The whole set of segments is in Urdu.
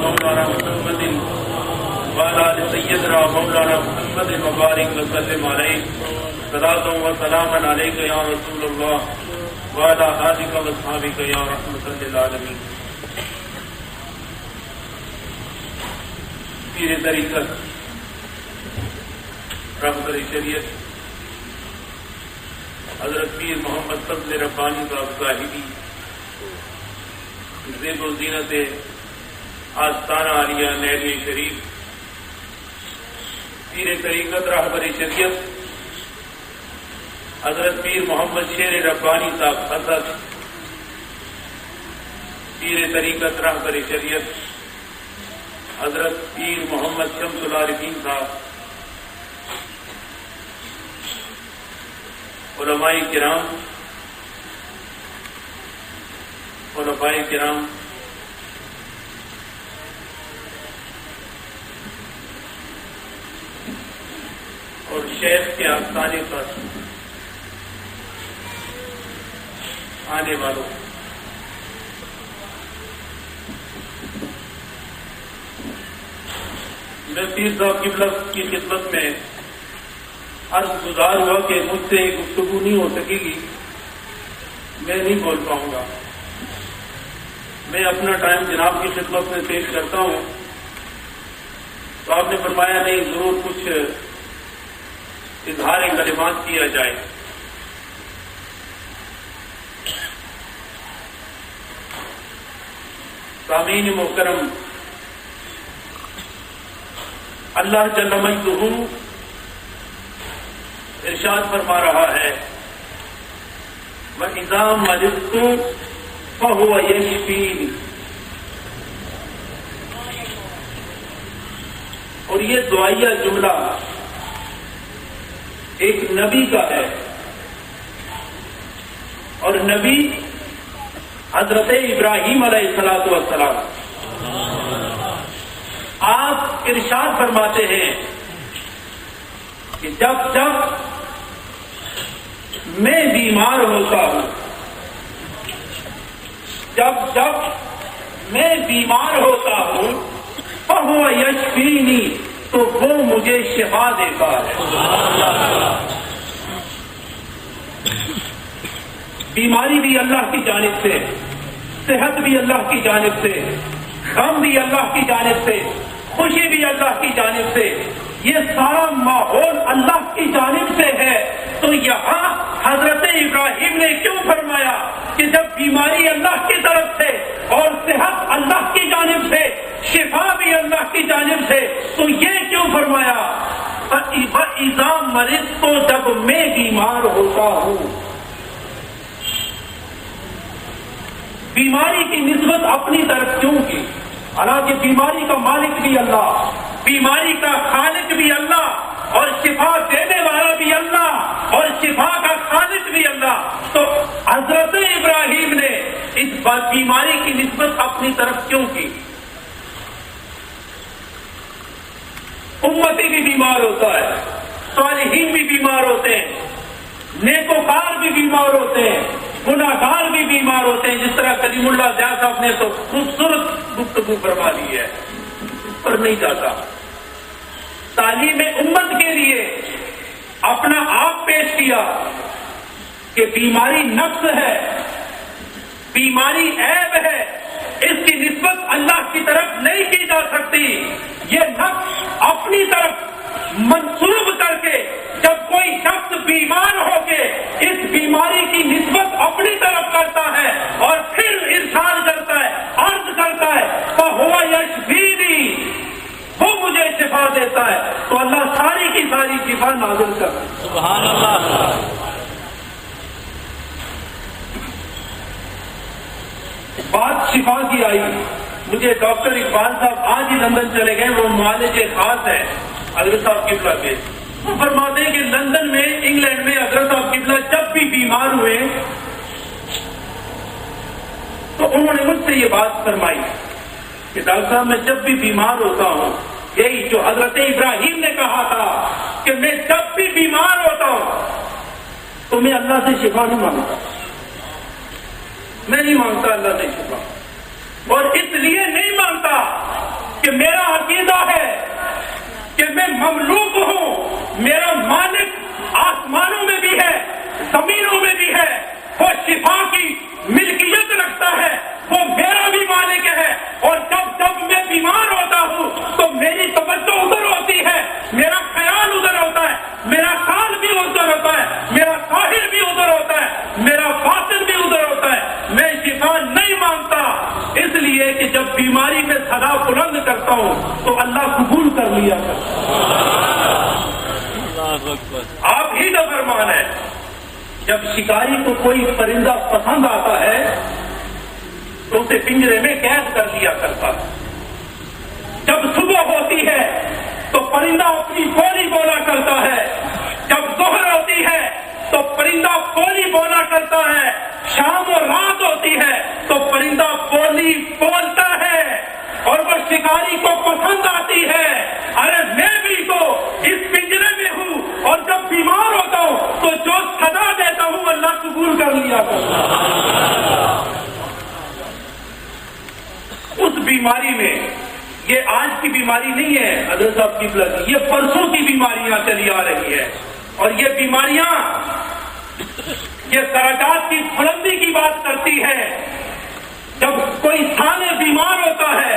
مولانا محمد وعلى آل سيدنا مولانا محمد وبارك وسلم عليه صلاة وسلام عليك يا رسول الله وعلى آلك وأصحابك يا رحمة للعالمين. پیر طریقت رہبر شریعت حضرت پیر محمد فضل ربانی کا زاہدی زیب و زینت آستانہ عالیہ نہریہ شریف پیر طریقت رہبر شریعت حضرت پیر محمد شیر ربانی صاحب حضرت پیر طریقت رہبر شریعت حضرت پیر محمد شمس العارفین صاحب، علماء کرام اور شیخ کے آستانے پر آنے والوں، میں پیر صاحب کی خدمت میں عرض گزار ہوا کہ مجھ سے گفتگو نہیں ہو سکے گی، میں نہیں بول پاؤں گا. میں اپنا ٹائم جناب کی خدمت میں پیش کرتا ہوں. تو آپ نے فرمایا نہیں، ضرور کچھ اظہار کلمات کیا جائے. سامعین محترم، اللہ جل مجدہ ارشاد فرما رہا ہے وَإِذَا مَرِضْتُ فَهُوَ يَشْفِينِ. اور یہ دعائیہ جملہ ایک نبی کا ہے، اور نبی حضرت ابراہیم علیہ السلام. آپ ارشاد فرماتے ہیں کہ جب جب میں بیمار ہوتا ہوں، فَهُوَ يَشْفِينِي، تو وہ مجھے شفا دیتا ہے. بیماری بھی اللہ کی جانب سے، صحت بھی اللہ کی جانب سے، غم بھی اللہ کی جانب سے، خوشی بھی اللہ کی جانب سے، یہ سارا ماحول اللہ کی جانب سے ہے. تو یہاں حضرت ابراہیم نے کیوں فرمایا کہ جب بیماری اللہ کی طرف سے اور صحت اللہ کی جانب سے، شفا بھی اللہ کی جانب سے، تو یہ کیوں فرمایا وَإِذَا مَرِضْتُ، جب میں بیمار ہوتا ہوں. بیماری کی نسبت اپنی طرف کیوں کی؟ حالانکہ بیماری کا مالک بھی اللہ، بیماری کا خالق بھی اللہ، اور شفا دینے والا بھی اللہ، اور شفا کا خالق بھی اللہ. تو حضرت ابراہیم نے اس بیماری کی نسبت اپنی طرف کیوں کی؟ امتی بھی بیمار ہوتا ہے، صالحین بھی بیمار ہوتے ہیں، نیکوکار بھی بیمار ہوتے ہیں، گناہگار بھی بیمار ہوتے ہیں. جس طرح کلیم اللہ زیاد صاحب نے تو خوبصورت گفتگو فرما دی ہے، پر نہیں جاتا. تعلیم امت کے لیے اپنا آپ پیش کیا کہ بیماری نفس ہے، بیماری عیب ہے، اس کی نسبت اللہ کی طرف نہیں کی جا سکتی. یہ نفس اپنی طرف منسوب کر کے جب کوئی شخص بیمار ہو کے اس بیماری کی نسبت اپنی طرف کرتا ہے اور پھر ارشاد کرتا ہے، عرض کرتا ہے فَهُوَ يَشْفِينِي، وہ مجھے شفا دیتا ہے، تو اللہ ساری کی ساری شفا نازل کرتا ہے. سبحان اللہ. بات شفا کی آئی. مجھے ڈاکٹر اقبال صاحب آج ہی لندن چلے گئے، وہ معالج خاص ہے حضرت صاحب قبلہ کے. وہ فرماتے ہیں کہ لندن میں، انگلینڈ میں حضرت صاحب قبلہ جب بھی بیمار ہوئے تو انہوں نے مجھ سے یہ بات فرمائی کہ ڈاکٹر صاحب میں جب بھی بیمار ہوتا ہوں، یہی جو حضرت ابراہیم نے کہا تھا کہ میں جب بھی بیمار ہوتا ہوں تو میں اللہ سے شفا نہیں مانگتا، میں نہیں مانگتا اللہ سے شفا. اور اس لیے نہیں مانگتا مملوک ہوں، میرا مالک آسمانوں میں بھی ہے، زمینوں میں بھی ہے، وہ شفا کی ملکیت رکھتا ہے، وہ میرا بھی مالک ہے، اور جب میں بیمار ہوتا ہوں تو میری توجہ ادھر ہوتی ہے، میرا خیال ادھر ہوتا ہے، میرا خیال بھی ادھر ہوتا ہے، میرا ظاہر بھی ادھر ہوتا ہے، میرا باطن بھی ادھر ہوتا ہے، میں شفا نہیں مانگتا، اس لیے کہ جب بیماری میں صدا بلند کرتا ہوں تو اللہ قبول کر لیا آپ ہی کا فرمان ہے۔ جب شکاری کو کوئی پرندہ پسند آتا ہے تو اسے پنجرے میں قید کر لیا کرتا ہے، جب صبح ہوتی ہے تو پرندہ اپنی بولی بولا کرتا ہے، جب ظہر ہوتی ہے تو پرندہ بولی بولا کرتا ہے، شام اور رات ہوتی ہے تو پرندہ بولی بولتا ہے، اور وہ شکاری کو پسند آتی ہے۔ ارے میں بھی تو اس پنجرے میں ہوں، اور جب بیمار ہوتا ہوں تو جو صدا دیتا ہوں اللہ قبول کر لیا کرتا ہے۔ اس بیماری میں، یہ آج کی بیماری نہیں ہے حضرت صاحب کی بلد، یہ برسوں کی بیماریاں چلی آ رہی ہے، اور یہ بیماریاں یہ درجات کی بلندی کی بات کرتی ہے۔ جب کوئی انسان بیمار ہوتا ہے،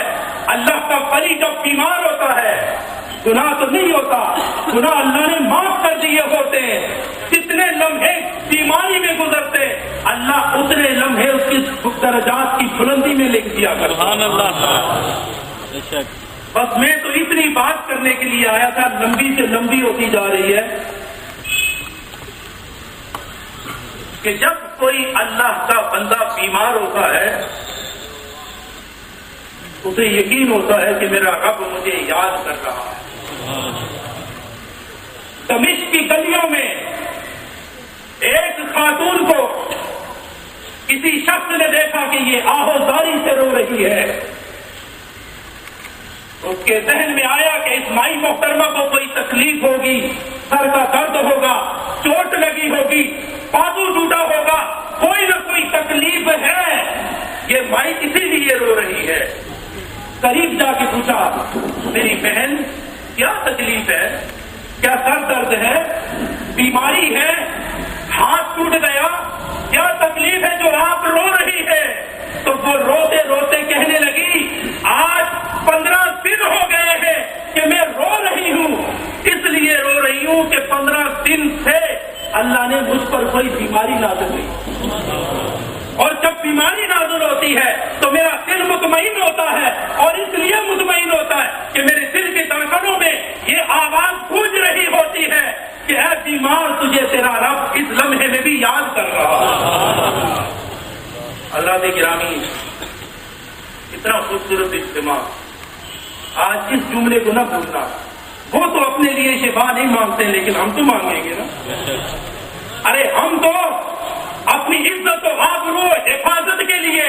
اللہ کا ولی جب بیمار ہوتا ہے، گناہ تو نہیں ہوتا، گناہ اللہ نے معاف کر دیے ہوتے ہیں، جتنے لمحے بیماری میں گزرتے اللہ اتنے لمحے اس کی درجات کی بلندی میں لکھ دیا کرتا۔ سبحان اللہ۔ بس میں تو اتنی بات کرنے کے لیے آیا تھا، لمبی سے لمبی ہوتی جا رہی ہے، کہ جب کوئی اللہ کا بندہ بیمار ہوتا ہے اسے یقین ہوتا ہے کہ میرا رب مجھے یاد کر رہا ہے۔ دمشق کی گلیوں میں ایک خاتون کو کسی شخص نے دیکھا کہ یہ آہوزاری سے رو رہی ہے، اس کے ذہن میں آیا کہ اس مائی محترمہ کو کوئی تکلیف ہوگی، سر کا درد ہوگا، چوٹ لگی ہوگی، بازو ٹوٹا ہوگا، کوئی نہ کوئی تکلیف ہے، یہ مائی اسی لیے رو رہی ہے۔ قریب جا کے پوچھا، میری بہن کیا تکلیف ہے، کیا سر درد ہے، بیماری ہے، ہاتھ ٹوٹ گیا، کیا تکلیف ہے جو آپ رو رہی ہے؟ تو وہ روتے روتے کہنے لگی، آج 15 دن ہو گئے ہیں کہ میں رو رہی ہوں، اس لیے رو رہی ہوں کہ 15 دن سے اللہ نے مجھ پر کوئی بیماری نازل کی، اور جب بیماری نازل ہوتی ہے تو میرا دل مطمئن ہوتا ہے، اور اس لیے مطمئن ہوتا ہے کہ میرے دل کے دھڑکنوں میں یہ آواز گونج رہی ہوتی ہے کہ اے بیمار، تجھے تیرا رب اس لمحے میں بھی یاد کر رہا ہے۔ اللہ کے گرامی، اتنا خوبصورت اجتماع، آج اس جملے کو نہ بھولنا، وہ تو اپنے لیے شفا نہیں مانگتے لیکن ہم تو مانگیں گے نا۔ ارے ہم تو اپنی عزت و آبرو حفاظت کے لیے